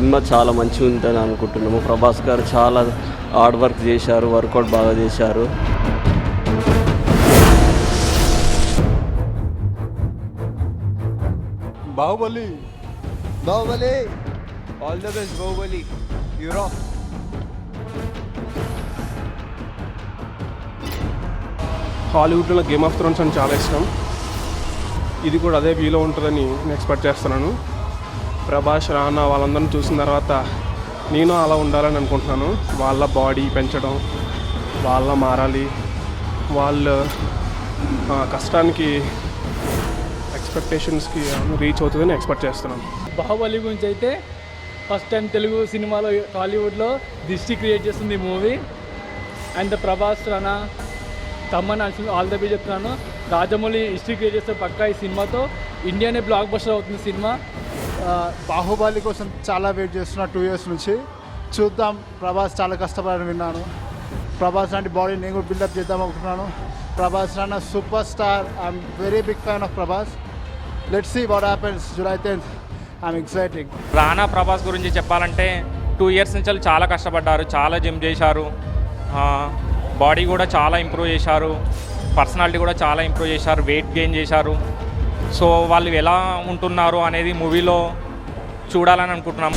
Cinema చాలా మంచిగా ఉందని అనుకుంటున్నాము. ప్రభాస్ గారు చాలా హార్డ్ వర్క్ చేశారు, వర్కౌట్ బాగా చేశారు. Baahubali all the best Baahubali. యూరో హాలీవుడ్లో గేమ్ ఆఫ్ థ్రోన్స్ అని చాలా ఇష్టం. ఇది కూడా అదే వ్యూలో ఉంటుందని నేను ఎక్స్పెక్ట్ చేస్తున్నాను. ప్రభాస్, రానా వాళ్ళందరినీ చూసిన తర్వాత నేను అలా ఉండాలని అనుకుంటున్నాను. వాళ్ళ బాడీ పెంచడం, వాళ్ళ మారాలి, వాళ్ళ కష్టానికి ఎక్స్పెక్టేషన్స్కి రీచ్ అవుతుందని ఎక్స్పెక్ట్ చేస్తున్నాను. బాహుబలి గురించి అయితే ఫస్ట్ టైం తెలుగు సినిమాలో టాలీవుడ్లో దిష్టి క్రియేట్ చేస్తుంది ఈ movie. And Prabhas, Rana, Thaman all the best చెప్తున్నాను. రాజమౌళి హిస్టరీ క్రియేట్ చేస్తే పక్కా ఈ సినిమాతో ఇండియానే బ్లాక్ బస్టర్ అవుతుంది సినిమా. బాహుబలి కోసం చాలా వెయిట్ చేస్తున్నా 2 years నుంచి. చూద్దాం. ప్రభాస్ చాలా కష్టపడని విన్నాను. ప్రభాస్ లాంటి బాడీ నేను కూడా బిల్డప్ చేద్దాం అనుకుంటున్నాను. Prabhas Rana superstar. I'm very big fan of Prabhas. Let's see what happens July 10th. I'm exciting. Rana Prabhas గురించి చెప్పాలంటే 2 years నుంచి వాళ్ళు చాలా కష్టపడ్డారు, చాలా జిమ్ చేశారు, బాడీ కూడా చాలా ఇంప్రూవ్ చేశారు, పర్సనాలిటీ కూడా చాలా ఇంప్రూవ్ చేశారు, వెయిట్ గెయిన్ చేశారు. సో వాళ్ళు ఎలా ఉంటున్నారు అనేది మూవీలో చూడాలని అనుకుంటున్నాం.